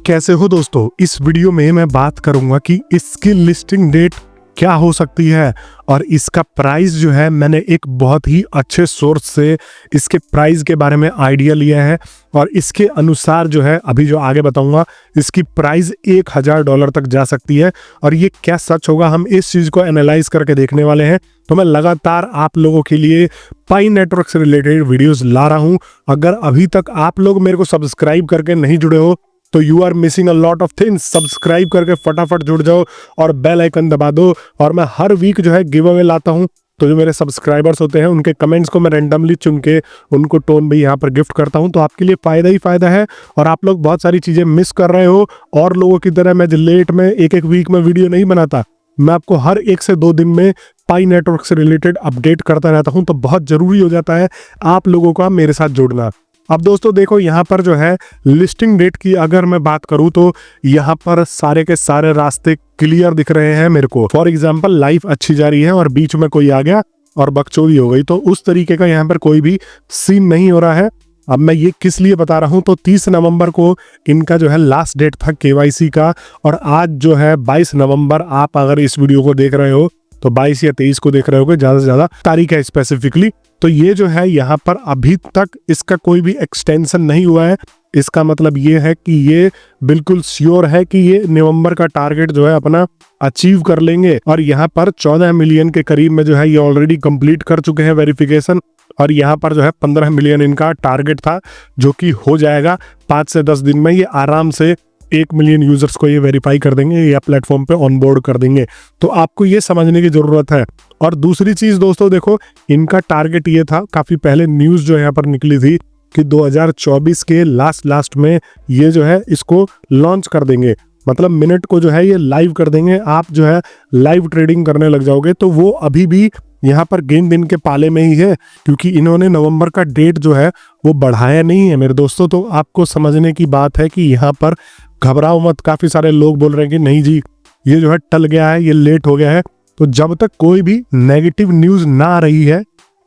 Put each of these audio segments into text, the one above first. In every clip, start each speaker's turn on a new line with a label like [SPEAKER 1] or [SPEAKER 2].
[SPEAKER 1] कैसे हो दोस्तों। इस वीडियो में मैं बात करूंगा कि इसकी लिस्टिंग डेट क्या हो सकती है और इसका प्राइस जो है, मैंने एक बहुत ही अच्छे सोर्स से इसके प्राइस के बारे में आइडिया लिया है और इसके अनुसार जो है अभी जो आगे बताऊंगा इसकी प्राइस $1000 तक जा सकती है। और ये क्या सच होगा, हम इस चीज़ को एनालाइज करके देखने वाले हैं। तो मैं लगातार आप लोगों के लिए पाई नेटवर्क से रिलेटेड वीडियोस ला रहा हूं। अगर अभी तक आप लोग मेरे को सब्सक्राइब करके नहीं जुड़े हो तो you are missing a lot of things. Subscribe करके फटाफट जुड़ जाओ और बेल आइकन दबा दो। और मैं हर वीक जो है गिव अवे लाता हूं, तो जो मेरे सब्सक्राइबर्स होते हैं उनके कमेंट्स को मैं रैंडमली चुन के उनको टोन भी यहाँ पर गिफ्ट करता हूं। तो आपके लिए फ़ायदा ही फ़ायदा है और आप लोग बहुत सारी चीज़ें मिस कर रहे हो। और लोगों की तरह मैं लेट में एक वीक में वीडियो नहीं बनाता, मैं आपको हर 1 से 2 दिन में पाई नेटवर्क से रिलेटेड अपडेट करता रहता हूं। तो बहुत ज़रूरी हो जाता है आप लोगों का मेरे साथ जुड़ना। अब दोस्तों देखो, यहाँ पर जो है लिस्टिंग डेट की अगर मैं बात करूँ तो यहाँ पर सारे के सारे रास्ते क्लियर दिख रहे हैं मेरे को। फॉर एग्जांपल लाइफ अच्छी जा रही है और बीच में कोई आ गया और बकचोदी हो गई, तो उस तरीके का यहाँ पर कोई भी सीन नहीं हो रहा है। अब मैं ये किस लिए बता रहा हूँ, तो 30 नवंबर को इनका जो है लास्ट डेट था KYC का और आज जो है 22 नवंबर। आप अगर इस वीडियो को देख रहे हो तो 22 या 23 को देख रहे होगे, ज़्यादा से ज़्यादा तारीख है स्पेसिफिकली। तो ये जो है यहाँ पर अभी तक इसका कोई भी एक्सटेंशन नहीं हुआ है। इसका मतलब ये है कि ये बिल्कुल श्योर है कि ये नवंबर का टारगेट जो है अपना अचीव कर लेंगे। और यहाँ पर 14 मिलियन के करीब में जो है ये ऑलरेडी कंप्लीट कर चुके हैं वेरिफिकेशन। और यहाँ पर जो है 15 मिलियन इनका टारगेट था, जो कि हो जाएगा 5 से 10 दिन में। ये आराम से 1 मिलियन यूजर्स को ये वेरीफाई कर देंगे या प्लेटफॉर्म पे ऑनबोर्ड कर देंगे। तो आपको ये समझने की जरूरत है। और दूसरी चीज दोस्तों देखो, इनका टारगेट ये था, काफी पहले न्यूज जो यहाँ पर निकली थी कि 2024 के लास्ट में ये जो है इसको लॉन्च कर देंगे। मतलब मिनट को जो है ये लाइव कर देंगे, आप जो है लाइव ट्रेडिंग करने लग जाओगे। तो वो अभी भी यहाँ पर गेम दिन के पाले में ही है, क्योंकि इन्होंने नवंबर का डेट जो है वो बढ़ाया नहीं है मेरे दोस्तों। तो आपको समझने की बात है कि यहाँ पर घबराओ मत। काफी सारे लोग बोल रहे हैं कि नहीं जी ये जो है टल गया है, ये लेट हो गया है। तो जब तक कोई भी नेगेटिव न्यूज ना आ रही है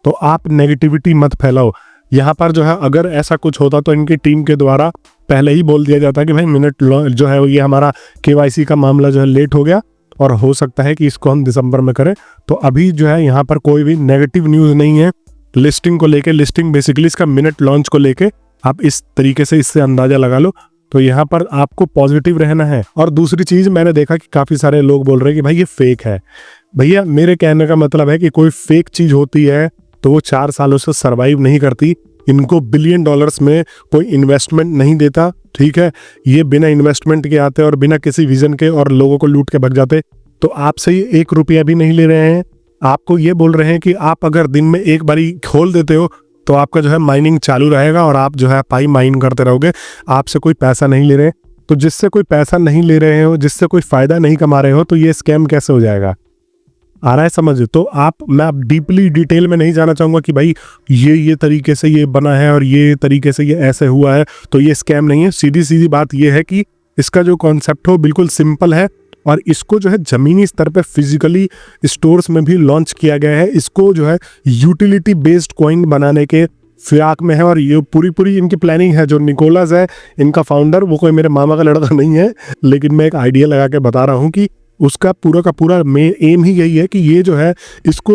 [SPEAKER 1] तो आप नेगेटिविटी मत फैलाओ। यहाँ पर जो है अगर ऐसा कुछ होता तो इनकी टीम के द्वारा पहले ही बोल दिया जाता कि भाई मिनट जो है ये हमारा KYC का मामला जो है लेट हो गया और हो सकता है कि इसको हम दिसंबर में करें। तो अभी जो है यहाँ पर कोई भी नेगेटिव न्यूज नहीं है लिस्टिंग को लेके। लिस्टिंग बेसिकली इसका मिनट लॉन्च को लेके आप इस तरीके से इससे अंदाजा लगा लो। तो यहाँ पर आपको पॉजिटिव रहना है। और दूसरी चीज मैंने देखा कि काफी सारे लोग बोल रहे हैं कि भाई ये फेक है। भैया मेरे कहने का मतलब है कि कोई फेक चीज होती है तो वो 4 सालों से सरवाइव नहीं करती। इनको $billion में कोई इन्वेस्टमेंट नहीं देता, ठीक है। ये बिना इन्वेस्टमेंट के आते और बिना किसी विजन के और लोगों को लूट के भग जाते। तो आपसे ये 1 रुपया भी नहीं ले रहे हैं। आपको ये बोल रहे हैं कि आप अगर दिन में एक बारी खोल देते हो तो आपका जो है माइनिंग चालू रहेगा और आप जो है पाई माइन करते रहोगे। आपसे कोई पैसा नहीं ले रहे। तो जिससे कोई पैसा नहीं ले रहे हो, जिससे कोई फायदा नहीं कमा रहे हो, तो ये स्कैम कैसे हो जाएगा? आ रहा है समझ? तो मैं अब डीपली डिटेल में नहीं जाना चाहूँगा कि भाई ये तरीके से ये बना है और ये तरीके से ये ऐसे हुआ है तो ये स्कैम नहीं है। सीधी बात ये है कि इसका जो कॉन्सेप्ट हो बिल्कुल सिंपल है और इसको जो है ज़मीनी स्तर पे फिजिकली स्टोर्स में भी लॉन्च किया गया है। इसको जो है यूटिलिटी बेस्ड कॉइन बनाने के फिराक में है और ये पूरी इनकी प्लानिंग है। जो निकोलस है इनका फाउंडर, वो कोई मेरे मामा का लड़का नहीं है, लेकिन मैं एक आइडिया लगा के बता रहा हूँ कि उसका पूरा का पूरा एम ही यही है कि ये जो है इसको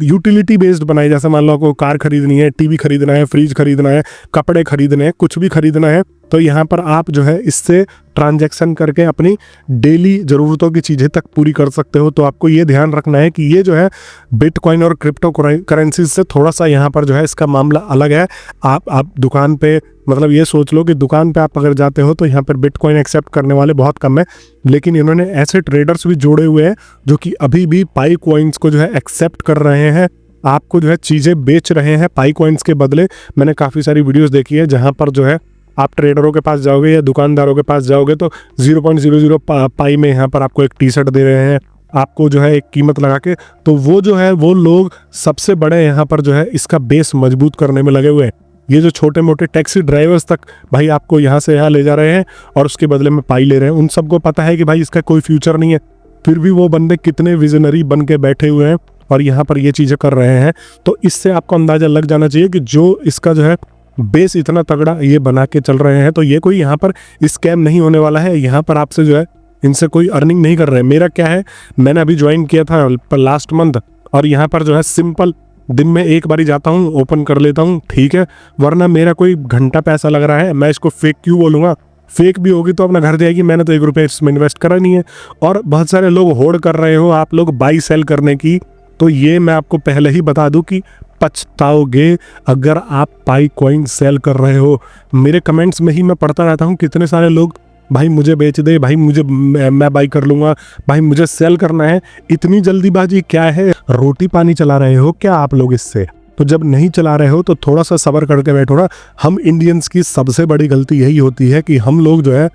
[SPEAKER 1] यूटिलिटी बेस्ड बनाए। जैसे मान लो आपको कार खरीदनी है, टीवी खरीदना है, फ्रिज खरीदना है, कपड़े खरीदने हैं, कुछ भी खरीदना है, तो यहाँ पर आप जो है इससे ट्रांजैक्शन करके अपनी डेली ज़रूरतों की चीज़ें तक पूरी कर सकते हो। तो आपको ये ध्यान रखना है कि ये जो है बिटकॉइन और क्रिप्टो करेंसीज से थोड़ा सा यहाँ पर जो है इसका मामला अलग है। आप दुकान पे, मतलब ये सोच लो कि दुकान पे आप अगर जाते हो तो यहाँ पर बिटकॉइन एक्सेप्ट करने वाले बहुत कम है, लेकिन इन्होंने ऐसे ट्रेडर्स भी जोड़े हुए हैं जो कि अभी भी पाई कॉइन्स को जो है एक्सेप्ट कर रहे हैं, आपको जो है चीज़ें बेच रहे हैं पाई कॉइन्स के बदले। मैंने काफ़ी सारी वीडियोस देखी है जहाँ पर जो है आप ट्रेडरों के पास जाओगे या दुकानदारों के पास जाओगे तो 0.00 पाई में यहाँ पर आपको एक टी-शर्ट दे रहे हैं, आपको जो है एक कीमत लगा के। तो वो जो है वो लोग सबसे बड़े यहाँ पर जो है इसका बेस मजबूत करने में लगे हुए हैं। ये जो छोटे मोटे टैक्सी ड्राइवर्स तक भाई आपको यहाँ से यहाँ ले जा रहे हैं और उसके बदले में पाई ले रहे हैं। उन सबको पता है कि भाई इसका कोई फ्यूचर नहीं है, फिर भी वो बंदे कितने विजनरी बन के बैठे हुए हैं और यहाँ पर ये चीज़ें कर रहे हैं। तो इससे आपको अंदाज़ा लग जाना चाहिए कि जो इसका जो है बेस इतना तगड़ा ये बना के चल रहे हैं, तो ये कोई यहाँ पर स्कैम नहीं होने वाला है। यहाँ पर आपसे जो है इनसे कोई अर्निंग नहीं कर रहे हैं। मेरा क्या है, मैंने अभी ज्वाइन किया था लास्ट मंथ, और यहाँ पर जो है सिंपल दिन में एक बारी जाता हूँ, ओपन कर लेता हूँ, ठीक है। वरना मेरा कोई घंटा पैसा लग रहा है, मैं इसको फेक क्यों बोलूँगा, फेक भी होगी तो अपना घर जाएगी, मैंने तो 1 रुपये इसमें इन्वेस्ट करा नहीं है। और बहुत सारे लोग होड़ कर रहे हो आप लोग बाई सेल करने की, तो ये मैं आपको पहले ही बता दूं कि पछताओगे अगर आप पाई कॉइन सेल कर रहे हो। मेरे कमेंट्स में ही मैं पढ़ता रहता हूँ कितने सारे लोग, भाई मुझे बेच दे, भाई मुझे, मैं बाई कर लूँगा, भाई मुझे सेल करना है। इतनी जल्दीबाजी क्या है, रोटी पानी चला रहे हो क्या आप लोग इससे? तो जब नहीं चला रहे हो तो थोड़ा सा सब्र करके बैठो ना। हम इंडियंस की सबसे बड़ी गलती यही होती है कि हम लोग जो है,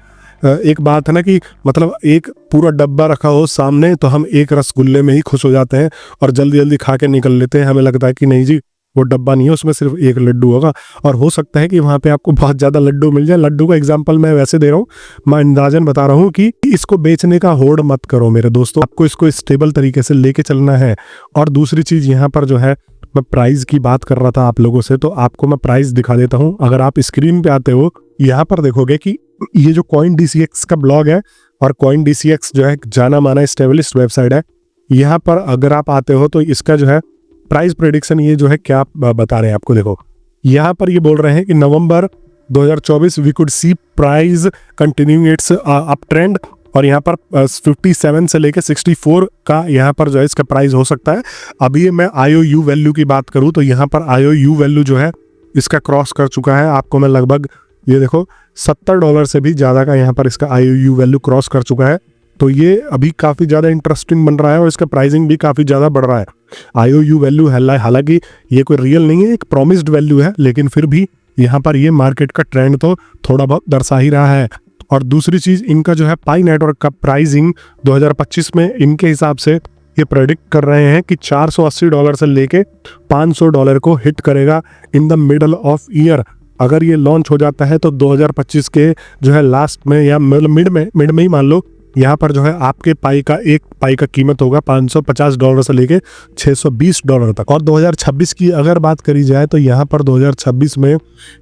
[SPEAKER 1] एक बात है ना कि मतलब एक पूरा डब्बा रखा हो सामने तो हम एक रसगुल्ले में ही खुश हो जाते हैं और जल्दी जल्दी खा के निकल लेते हैं। हमें लगता है कि नहीं जी वो डब्बा नहीं है, उसमें सिर्फ एक लड्डू होगा, और हो सकता है कि वहाँ पे आपको बहुत ज़्यादा लड्डू मिल जाए। लड्डू का एग्जांपल मैं वैसे दे रहा हूँ, मैं अंदाजन बता रहा हूँ कि इसको बेचने का होड़ मत करो मेरे दोस्तों, आपको इसको स्टेबल तरीके से लेके चलना है। और दूसरी चीज़ यहाँ पर जो है, मैं प्राइस की बात कर रहा था आप लोगों से, तो आपको मैं प्राइस दिखा देता हूँ। अगर आप स्क्रीन पे आते हो, यहाँ पर देखोगे कि ये जो CoinDCX का ब्लॉग है, और CoinDCX जो है जाना माना एस्टेब्लिश्ड वेबसाइट है, यहाँ पर अगर आप आते हो तो इसका जो है प्राइस प्रेडिक्शन ये जो है क्या बता रहे हैं आपको, देखो यहाँ पर ये बोल रहे हैं कि November 2024 we could see price continuing its up trend, और यहाँ पर 57 से लेके 64 का यहाँ पर जो है इसका प्राइस हो सकता है। अभी मैं IOU वैल्यू की बात करूँ तो यहाँ पर IOU वैल्यू जो है इसका क्रॉस कर चुका है। आपको मैं लगभग ये देखो $70 से भी ज़्यादा का यहाँ पर इसका IOU वैल्यू क्रॉस कर चुका है। तो ये अभी काफ़ी ज़्यादा इंटरेस्टिंग बन रहा है और इसका प्राइसिंग भी काफ़ी ज़्यादा बढ़ रहा है। IOU वैल्यू हालांकि ये कोई रियल नहीं है, एक प्रॉमिस्ड वैल्यू है, लेकिन फिर भी यहाँ पर ये मार्केट का ट्रेंड तो थोड़ा बहुत दर्शा ही रहा है। और दूसरी चीज़, इनका जो है पाई नेटवर्क का प्राइसिंग 2025 में इनके हिसाब से ये प्रेडिक्ट कर रहे हैं कि $480 से लेके $500 को हिट करेगा in the middle of year. अगर ये लॉन्च हो जाता है तो 2025 के जो है लास्ट में या मिड में ही मान लो, यहाँ पर जो है आपके एक पाई का कीमत होगा $550 से लेके $620 तक। और 2026 की अगर बात करी जाए तो यहाँ पर 2026 में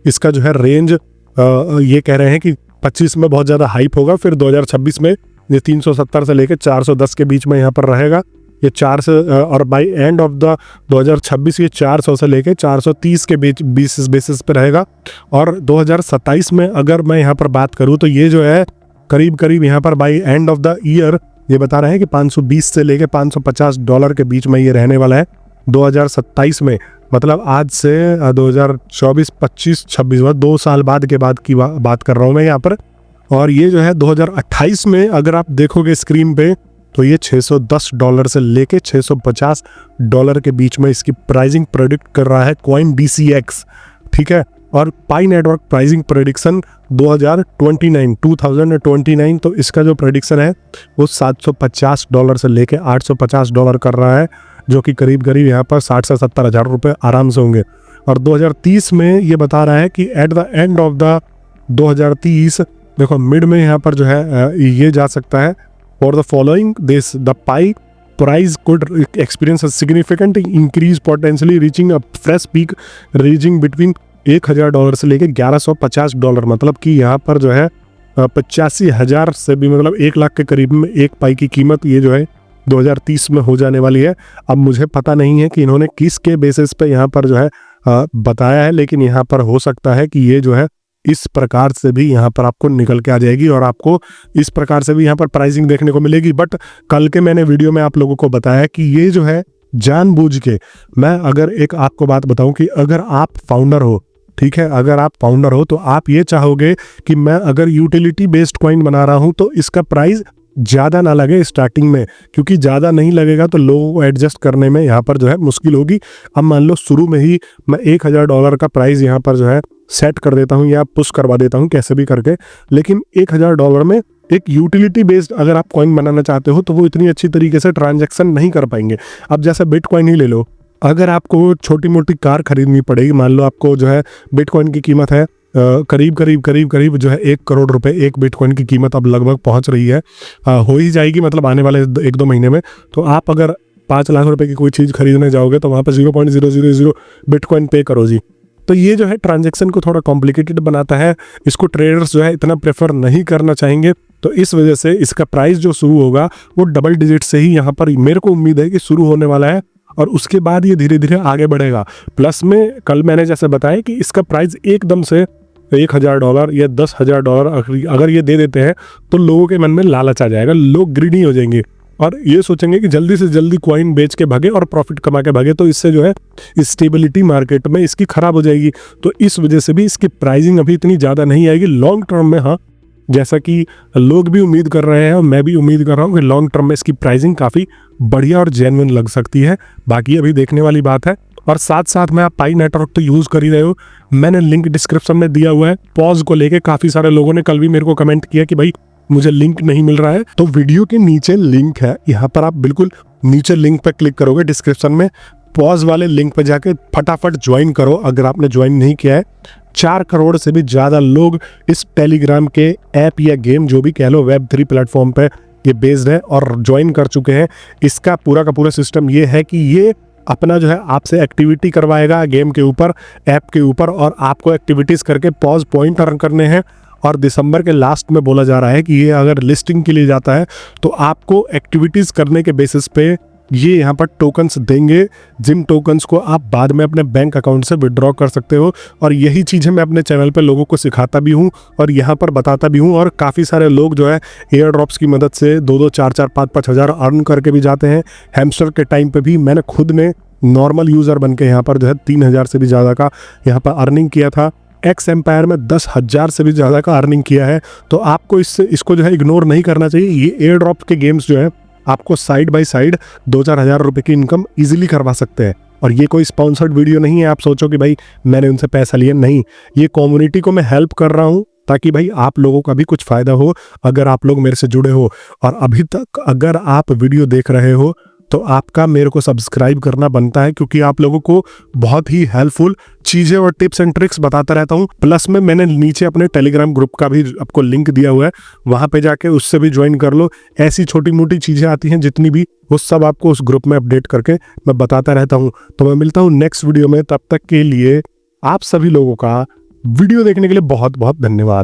[SPEAKER 1] इसका जो है रेंज ये कह रहे हैं कि 25 में बहुत ज़्यादा हाइप होगा, फिर 2026 में ये 370 से लेके 410 के बीच में यहाँ पर रहेगा ये 400, और बाई एंड ऑफ द 2026 ये 400 से लेके 430 के बीच बेसिस पे रहेगा। और 2027 में अगर मैं यहाँ पर बात करूँ तो ये जो है करीब यहाँ पर by end of the year ये बता रहे हैं कि 520 से लेके $550 के बीच में ये रहने वाला है 2027 में। मतलब आज से 2024, 25, 26 2 साल बाद के बाद की बात कर रहा हूँ मैं यहाँ पर। और ये जो है 2028 में अगर आप देखोगे स्क्रीन पे तो ये $610 से लेके $650 के बीच में इसकी प्राइसिंग प्रेडिक्ट कर रहा है CoinDCX, ठीक है। और पाई नेटवर्क प्राइसिंग प्रेडिक्शन 2029 तो इसका जो प्रेडिक्शन है वो $750 से लेके $850 कर रहा है, जो कि करीब यहाँ पर 60 से 70 हज़ार रुपये आराम से होंगे। और 2030 में ये बता रहा है कि at the end of the 2030 देखो मिड में यहाँ पर जो है ये जा सकता है। For the following this the pi price could experience significant increase potentially reaching a fresh peak reaching between $1000 से लेके $1150। मतलब कि यहाँ पर जो है 85,000 से भी मतलब 1 लाख के करीब में एक पाई की कीमत ये जो है 2030 में हो जाने वाली है। अब मुझे पता नहीं है कि इन्होंने किसके बेसिस पे यहाँ पर जो है बताया है, लेकिन यहाँ पर हो सकता है कि ये जो है इस प्रकार से भी यहाँ पर आपको निकल के आ जाएगी और आपको इस प्रकार से भी यहाँ पर प्राइसिंग देखने को मिलेगी। बट कल के मैंने वीडियो में आप लोगों को बताया कि ये जो है जानबूझ के, मैं अगर एक आपको बात बताऊं कि अगर आप फाउंडर हो, ठीक है, अगर आप फाउंडर हो तो आप ये चाहोगे कि मैं अगर यूटिलिटी बेस्ड कॉइन बना रहा हूं तो इसका प्राइस ज़्यादा ना लगे स्टार्टिंग में, क्योंकि ज़्यादा नहीं लगेगा तो लोगों को एडजस्ट करने में यहाँ पर जो है मुश्किल होगी। अब मान लो शुरू में ही मैं $1000 का प्राइस यहाँ पर जो है सेट कर देता हूँ या पुश करवा देता हूँ कैसे भी करके, लेकिन $1000 में एक यूटिलिटी बेस्ड अगर आप कॉइन बनाना चाहते हो तो वो इतनी अच्छी तरीके से ट्रांजैक्शन नहीं कर पाएंगे। अब जैसे बिटकॉइन ही ले लो, अगर आपको छोटी मोटी कार खरीदनी पड़ेगी, मान लो आपको जो है बिटकॉइन की कीमत है करीब जो है 1 करोड़ रुपए एक बिटकॉइन की कीमत अब लगभग पहुंच रही है, हो ही जाएगी मतलब आने वाले 1-2 महीने में। तो आप अगर 5 लाख रुपए की कोई चीज़ खरीदने जाओगे तो वहाँ पर 0.000 बिटकॉइन पे करो जी, तो ये जो है ट्रांजैक्शन को थोड़ा कॉम्प्लिकेटेड बनाता है, इसको ट्रेडर्स जो है इतना प्रेफर नहीं करना चाहेंगे। तो इस वजह से इसका प्राइस जो शुरू होगा वो डबल डिजिट से ही यहाँ पर मेरे को उम्मीद है कि शुरू होने वाला है, और उसके बाद ये धीरे धीरे आगे बढ़ेगा। प्लस में कल मैंने जैसे बताया कि इसका प्राइस एकदम से $1000 या $10,000 अगर ये दे देते हैं तो लोगों के मन में लालच आ जाएगा, लोग ग्रीडी हो जाएंगे और ये सोचेंगे कि जल्दी से जल्दी कॉइन बेच के भागे और प्रॉफिट कमा के भागे। तो इससे जो है स्टेबिलिटी मार्केट में इसकी खराब हो जाएगी। तो इस वजह से भी इसकी प्राइसिंग अभी इतनी ज़्यादा नहीं आएगी। लॉन्ग टर्म में हाँ, जैसा कि लोग भी उम्मीद कर रहे हैं और मैं भी उम्मीद कर रहा हूँ कि लॉन्ग टर्म में इसकी प्राइसिंग काफ़ी बढ़िया और जेन्युइन लग सकती है। बाकी अभी देखने वाली बात है। और साथ साथ में आप पाई नेटवर्क तो यूज़ कर ही रहे हो, मैंने लिंक डिस्क्रिप्शन में दिया हुआ है। पॉज को लेके काफ़ी सारे लोगों ने कल भी मेरे को कमेंट किया कि भाई मुझे लिंक नहीं मिल रहा है। तो वीडियो के नीचे लिंक है, यहाँ पर आप बिल्कुल नीचे लिंक पर क्लिक करोगे डिस्क्रिप्शन में, पॉज वाले लिंक पर जाके फटाफट ज्वाइन करो अगर आपने ज्वाइन नहीं किया है। 4 करोड़ से भी ज़्यादा लोग इस टेलीग्राम के ऐप या गेम जो भी कह लो Web3 प्लेटफॉर्म पे ये बेस्ड है और ज्वाइन कर चुके हैं। इसका पूरा का पूरा सिस्टम ये है कि ये अपना जो है आपसे एक्टिविटी करवाएगा गेम के ऊपर, ऐप के ऊपर, और आपको एक्टिविटीज़ करके पॉज पॉइंट अर्न करने हैं। और दिसंबर के लास्ट में बोला जा रहा है कि ये अगर लिस्टिंग के लिए जाता है तो आपको एक्टिविटीज़ करने के बेसिस पे ये यहाँ पर टोकन्स देंगे, जिन टोकन्स को आप बाद में अपने बैंक अकाउंट से विड्रॉ कर सकते हो। और यही चीज़ें मैं अपने चैनल पे लोगों को सिखाता भी हूँ और यहाँ पर बताता भी हूँ। और काफ़ी सारे लोग जो है एयर ड्रॉप्स की मदद से 2-2, 4-4, 5-5 हज़ार अर्न करके भी जाते हैं। हैमस्टर के टाइम पे भी मैंने खुद ने नॉर्मल यूज़र बन के यहाँ पर जो है 3000 से भी ज़्यादा का यहाँ पर अर्निंग किया था। एक्स एम्पायर में 10,000 से भी ज़्यादा का अर्निंग किया है। तो आपको इसको जो है इग्नोर नहीं करना चाहिए। ये एयर ड्रॉप के गेम्स जो है आपको साइड बाय साइड 2-4 हज़ार रुपये की इनकम इजीली करवा सकते हैं। और ये कोई स्पॉन्सर्ड वीडियो नहीं है, आप सोचो कि भाई मैंने उनसे पैसा लिया, नहीं। ये कम्युनिटी को मैं हेल्प कर रहा हूँ ताकि भाई आप लोगों का भी कुछ फ़ायदा हो अगर आप लोग मेरे से जुड़े हो। और अभी तक अगर आप वीडियो देख रहे हो तो आपका मेरे को सब्सक्राइब करना बनता है, क्योंकि आप लोगों को बहुत ही हेल्पफुल चीज़ें और टिप्स एंड ट्रिक्स बताता रहता हूँ। प्लस में मैंने नीचे अपने टेलीग्राम ग्रुप का भी आपको लिंक दिया हुआ है, वहाँ पे जाके उससे भी ज्वाइन कर लो। ऐसी छोटी मोटी चीज़ें आती हैं जितनी भी, वो सब आपको उस ग्रुप में अपडेट करके मैं बताता रहता हूँ। तो मैं मिलता हूँ नेक्स्ट वीडियो में, तब तक के लिए आप सभी लोगों का वीडियो देखने के लिए बहुत बहुत धन्यवाद।